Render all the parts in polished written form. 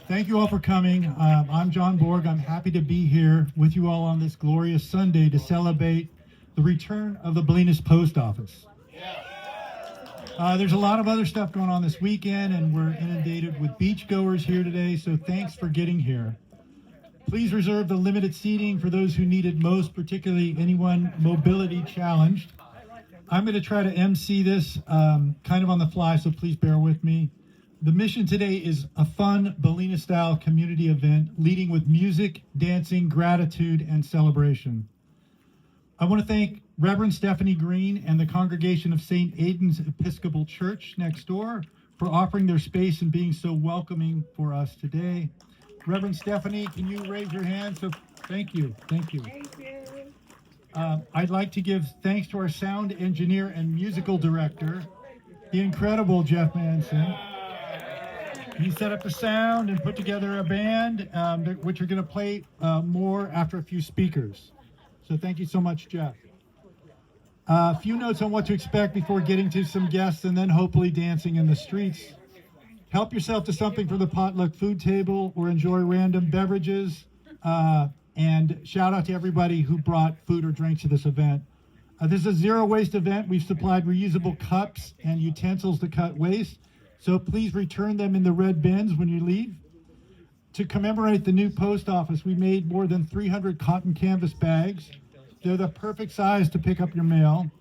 Thank you all for coming. I'm John Borg. I'm happy to be here with you all on this glorious Sunday to celebrate the return of the Bolinas Post Office. There's a lot of other stuff going on this weekend, and we're inundated with beachgoers here today, so thanks for getting here. Please reserve the limited seating for those who need it most, particularly anyone mobility challenged. I'm going to try to MC this kind of on the fly, so please bear with me. The mission today is a fun Bolina-style community event leading with music, dancing, gratitude, and celebration. I want to thank Reverend Stephanie Green and the congregation of St. Aidan's Episcopal Church next door for offering their space and being so welcoming for us today. Reverend Stephanie, can you raise your hand? So thank you. Thank you. I'd like to give thanks to our sound engineer and musical director, the incredible Jeff Manson. He set up the sound and put together a band, which are going to play more after a few speakers. So thank you so much, Jeff. A few notes on what to expect before getting to some guests and then hopefully dancing in the streets. Help yourself to something from the potluck food table or enjoy random beverages. And shout out to everybody who brought food or drinks to this event. This is a zero waste event. We've supplied reusable cups and utensils to cut waste. So please return them in the red bins when you leave. To commemorate the new post office, we made more than 300 cotton canvas bags. They're the perfect size to pick up your mail.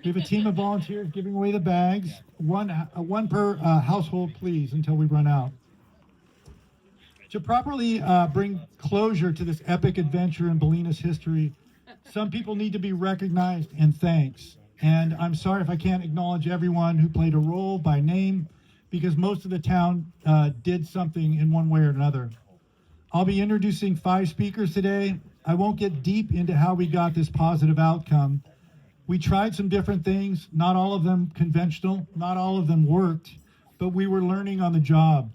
We have a team of volunteers giving away the bags, one per household, please, until we run out. To properly bring closure to this epic adventure in Bolinas history, some people need to be recognized and thanks. And I'm sorry if I can't acknowledge everyone who played a role by name, because most of the town did something in one way or another. I'll be introducing 5 speakers today. I won't get deep into how we got this positive outcome. We tried some different things, not all of them conventional, not all of them worked, but we were learning on the job.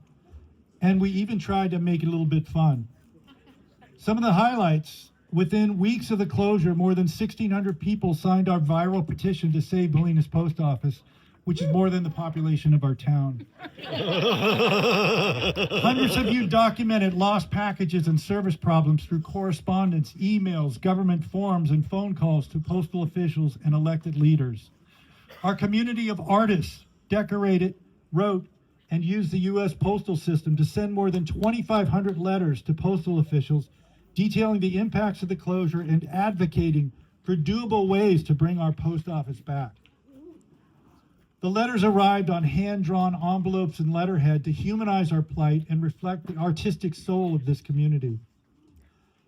And we even tried to make it a little bit fun. Some of the highlights: within weeks of the closure, more than 1,600 people signed our viral petition to save Bolinas Post Office, which is more than the population of our town. Hundreds of you documented lost packages and service problems through correspondence, emails, government forms, and phone calls to postal officials and elected leaders. Our community of artists decorated, wrote, and used the U.S. postal system to send more than 2,500 letters to postal officials detailing the impacts of the closure and advocating for doable ways to bring our post office back. The letters arrived on hand-drawn envelopes and letterhead to humanize our plight and reflect the artistic soul of this community.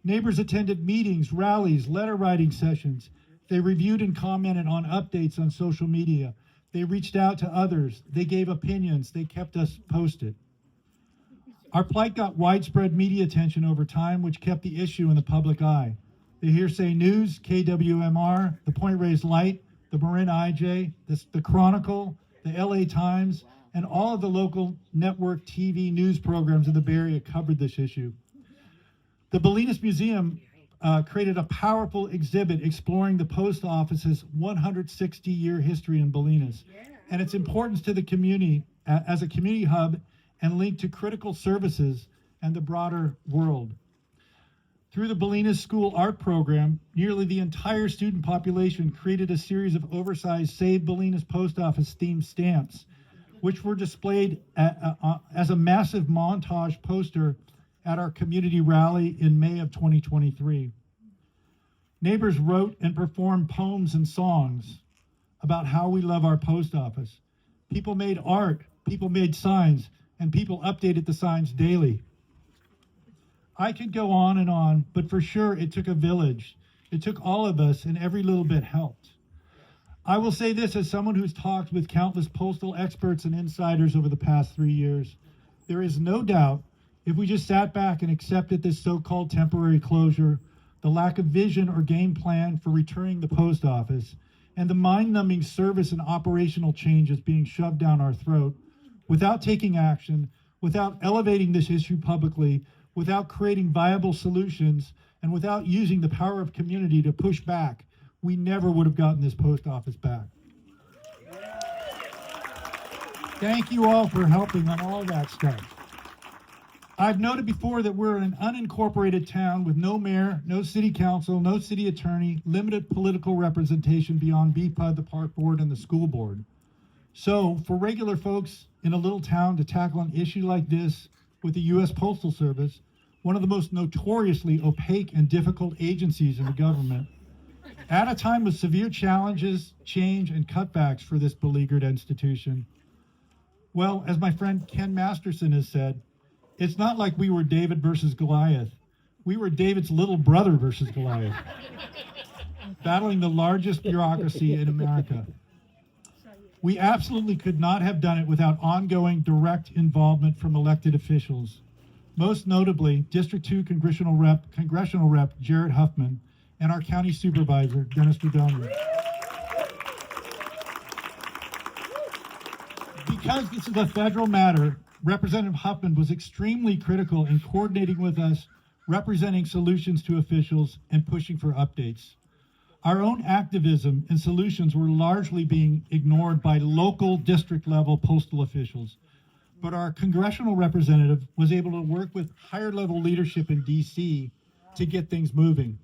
Neighbors attended meetings, rallies, letter-writing sessions. They reviewed and commented on updates on social media. They reached out to others. They gave opinions. They kept us posted. Our plight got widespread media attention over time, which kept the issue in the public eye. The Hearsay News, KWMR, the Point Reyes Light, the Marin IJ, the Chronicle, the LA Times, and all of the local network TV news programs in the Bay Area covered this issue. The Bolinas Museum created a powerful exhibit exploring the post office's 160-year history in Bolinas and its importance to the community as a community hub and linked to critical services and the broader world. Through the Bolinas School Art Program, nearly the entire student population created a series of oversized Save Bolinas Post Office themed stamps, which were displayed as a massive montage poster at our community rally in May of 2023. Neighbors wrote and performed poems and songs about how we love our post office. People made art, people made signs, and people updated the signs daily. I could go on, but for sure it took a village. It took all of us, and every little bit helped. I will say this as someone who's talked with countless postal experts and insiders over the past 3 years. There is no doubt if we just sat back and accepted this so-called temporary closure, the lack of vision or game plan for returning the post office, and the mind-numbing service and operational changes being shoved down our throat, without taking action, without elevating this issue publicly, without creating viable solutions, and without using the power of community to push back, we never would have gotten this post office back. Thank you all for helping on all that stuff. I've noted before that we're an unincorporated town with no mayor, no city council, no city attorney, limited political representation beyond BPUD, the park board, and the school board. So for regular folks in a little town to tackle an issue like this with the U.S. Postal Service, one of the most notoriously opaque and difficult agencies in the government, at a time with severe challenges, change, and cutbacks for this beleaguered institution, well, as my friend Ken Masterson has said, it's not like we were David versus Goliath. We were David's little brother versus Goliath, battling the largest bureaucracy in America. We absolutely could not have done it without ongoing direct involvement from elected officials, most notably District 2 Congressional Rep Jared Huffman and our County Supervisor, Dennis Redone. Because this is a federal matter, Representative Huffman was extremely critical in coordinating with us, representing solutions to officials, and pushing for updates. Our own activism and solutions were largely being ignored by local district-level postal officials, but our congressional representative was able to work with higher-level leadership in D.C. to get things moving.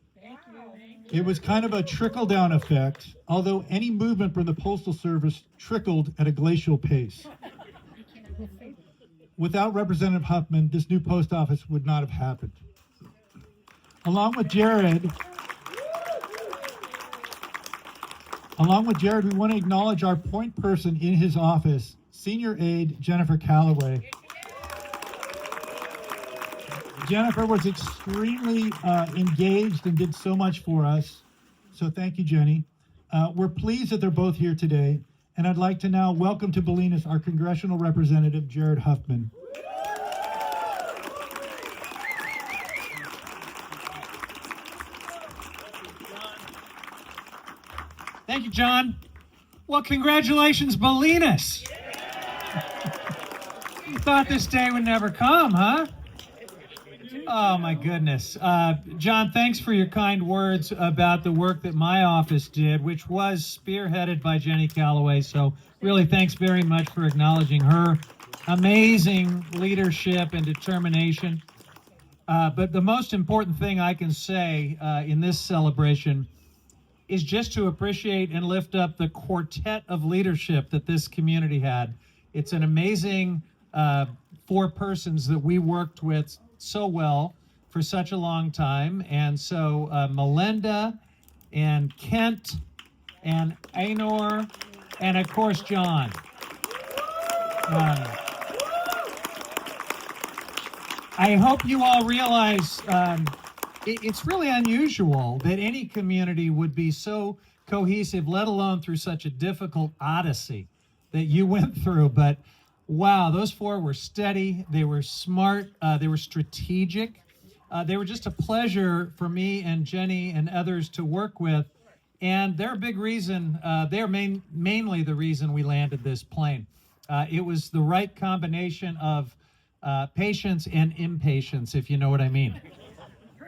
It was kind of a trickle-down effect, although any movement from the Postal Service trickled at a glacial pace. Without Representative Huffman, this new post office would not have happened. Along with Jared, we want to acknowledge our point person in his office, Senior Aide Jennifer Calloway. Jennifer was extremely engaged and did so much for us. So thank you, Jenny. We're pleased that they're both here today. And I'd like to now welcome to Bolinas our congressional representative, Jared Huffman. Thank you, John. Well, congratulations, Bolinas. You thought this day would never come, huh? Oh, my goodness. John, thanks for your kind words about the work that my office did, which was spearheaded by Jenny Calloway. So really, thanks very much for acknowledging her amazing leadership and determination. But the most important thing I can say in this celebration is just to appreciate and lift up the quartet of leadership that this community had. It's an amazing four persons that we worked with so well for such a long time. And so Melinda and Kent and Ainor and of course John. I hope you all realize it's really unusual that any community would be so cohesive, let alone through such a difficult odyssey that you went through. But wow, those four were steady, they were smart, they were strategic. They were just a pleasure for me and Jenny and others to work with. And they're a big reason, they're mainly the reason we landed this plane. It was the right combination of patience and impatience, if you know what I mean.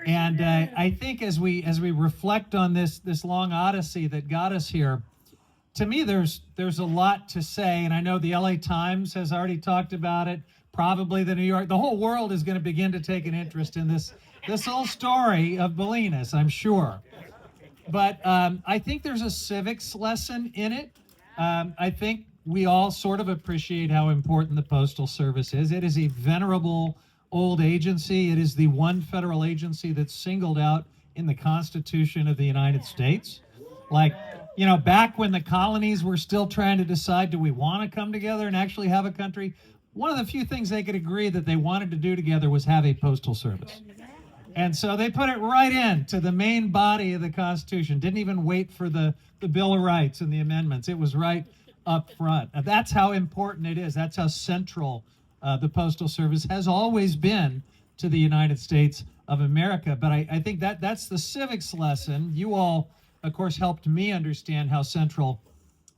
And I think as we reflect on this long odyssey that got us here, to me there's a lot to say, and I know the LA Times has already talked about it, probably the New York, the whole world is going to begin to take an interest in this whole story of Bolinas, I'm sure. But I think there's a civics lesson in it. I think we all sort of appreciate how important the Postal Service is. It is a venerable old agency. It is the one federal agency that's singled out in the Constitution of the United States. Like, you know, back when the colonies were still trying to decide, do we want to come together and actually have a country? One of the few things they could agree that they wanted to do together was have a postal service. And so they put it right into the main body of the Constitution. Didn't even wait for the Bill of Rights and the amendments. It was right up front. That's how important it is. That's how central the Postal Service has always been to the United States of America. But I think that's the civics lesson. You all, of course, helped me understand how central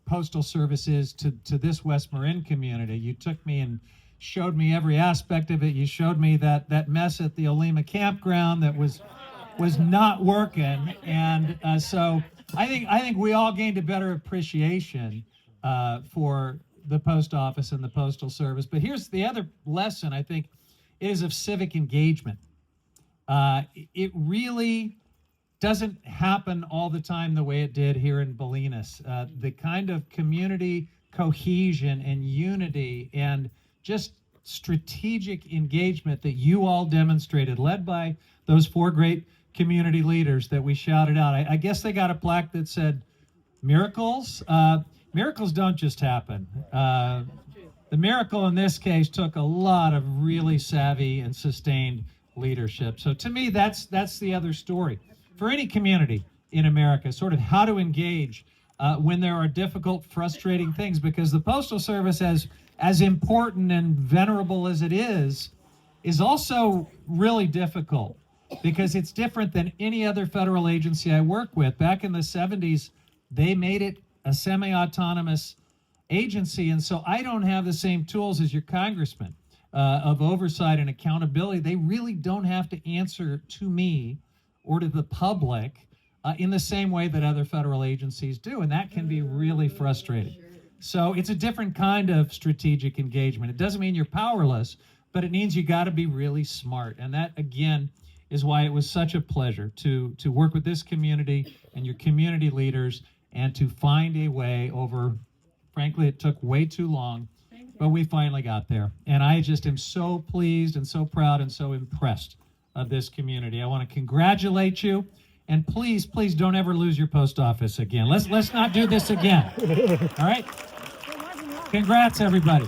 Postal Service is to this West Marin community. You took me and showed me every aspect of it. You showed me that mess at the Olema campground that was not working. And so I think we all gained a better appreciation for the post office and the Postal Service. But here's the other lesson, I think, It is of civic engagement. It really doesn't happen all the time the way it did here in Bolinas. The kind of community cohesion and unity and just strategic engagement that you all demonstrated, led by those 4 great community leaders that we shouted out. I guess they got a plaque that said, miracles? Miracles don't just happen. The miracle in this case took a lot of really savvy and sustained leadership. So to me, that's the other story. For any community in America, sort of how to engage when there are difficult, frustrating things, because the Postal Service, as important and venerable as it is also really difficult, because it's different than any other federal agency I work with. Back in the 70s, they made it a semi-autonomous agency, and so I don't have the same tools as your congressman of oversight and accountability. They really don't have to answer to me or to the public in the same way that other federal agencies do, and that can be really frustrating. So it's a different kind of strategic engagement. It doesn't mean you're powerless, but it means you got to be really smart. And that, again, is why it was such a pleasure to work with this community and your community leaders and to find a way over, frankly, it took way too long, but we finally got there. And I just am so pleased and so proud and so impressed of this community. I want to congratulate you. And please, please don't ever lose your post office again. Let's not do this again. All right? Congrats, everybody.